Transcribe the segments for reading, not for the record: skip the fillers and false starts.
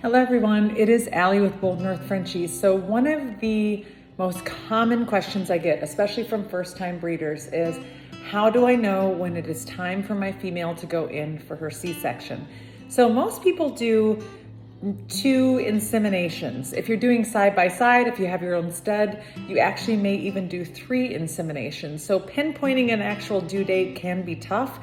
Hello everyone, it is Allie with Bold North Frenchies. So one of the most common questions I get, especially from first-time breeders, is how do I know when it is time for my female to go in for her C-section? So most people do 2 inseminations. If you're doing side by side, if you have your own stud, you actually may even do 3 inseminations. So pinpointing an actual due date can be tough.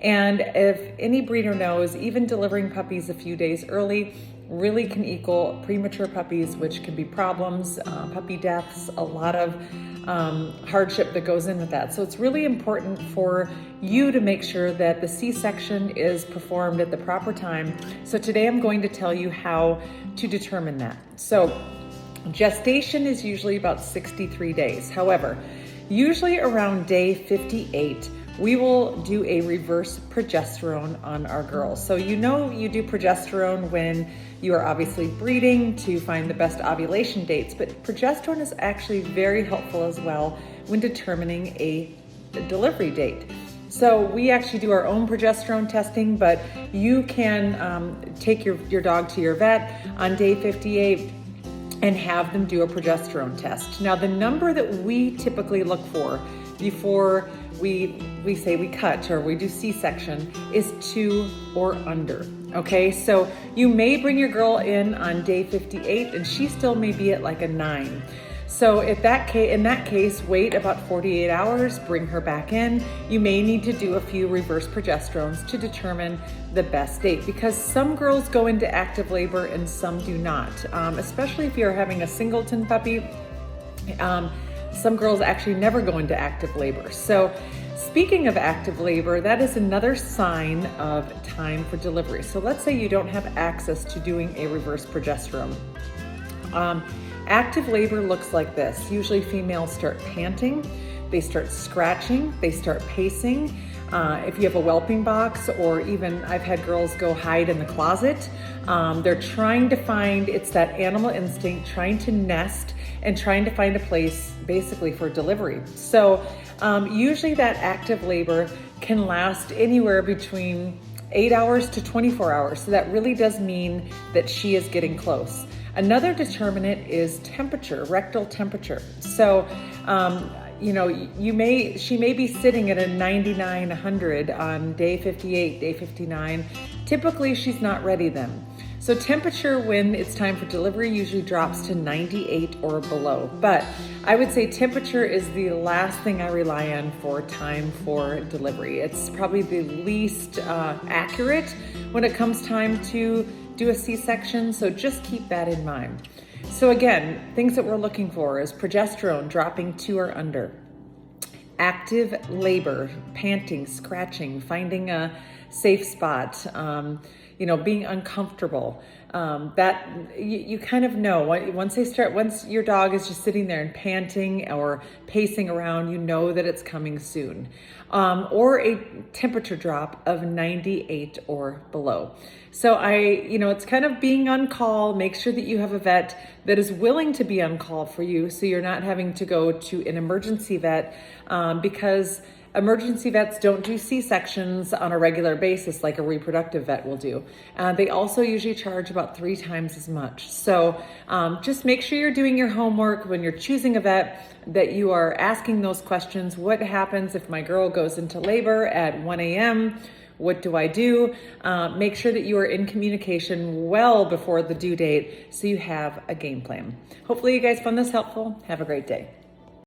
And if any breeder knows, even delivering puppies a few days early really can equal premature puppies, which can be problems, puppy deaths, a lot of hardship that goes in with that. So it's really important for you to make sure that the C-section is performed at the proper time. So today I'm going to tell you how to determine that. So gestation is usually about 63 days. However, usually around day 58, we will do a reverse progesterone on our girls. So you know you do progesterone when you are obviously breeding to find the best ovulation dates, but progesterone is actually very helpful as well when determining a delivery date. So we actually do our own progesterone testing, but you can take your dog to your vet on day 58 and have them do a progesterone test. Now the number that we typically look for before we say we cut or we do C-section is 2 or under. Okay, so you may bring your girl in on day 58 and she still may be at like a 9. So in that case, wait about 48 hours, bring her back in. You may need to do a few reverse progesterones to determine the best date, because some girls go into active labor and some do not, especially if you're having a singleton puppy. Some girls actually never go into active labor. So speaking of active labor, that is another sign of time for delivery. So let's say you don't have access to doing a reverse progesterone. Active labor looks like this. Usually females start panting, they start scratching, they start pacing. If you have a whelping box, or even I've had girls go hide in the closet, they're trying to find, it's that animal instinct, trying to nest and trying to find a place basically for delivery. So usually that active labor can last anywhere between 8 hours to 24 hours. So that really does mean that she is getting close. Another determinant is temperature, rectal temperature. So, you know, she may be sitting at a 99, 100 on day 58, day 59. Typically, she's not ready then. So temperature when it's time for delivery usually drops to 98 or below. But I would say temperature is the last thing I rely on for time for delivery. It's probably the least accurate when it comes time to do a C-section, so just keep that in mind. So again, things that we're looking for is progesterone dropping 2 or under, active labor, panting, scratching, finding a safe spot, being uncomfortable. That you kind of know once your dog is just sitting there and panting or pacing around, you know that it's coming soon. Or a temperature drop of 98 or below. So it's kind of being on call. Make sure that you have a vet that is willing to be on call for you, so you're not having to go to an emergency vet, because emergency vets don't do C-sections on a regular basis like a reproductive vet will do. They also usually charge about 3 times as much. So just make sure you're doing your homework when you're choosing a vet, that you are asking those questions. What happens if my girl goes into labor at 1 a.m.? What do I do? Make sure that you are in communication well before the due date so you have a game plan. Hopefully you guys found this helpful. Have a great day.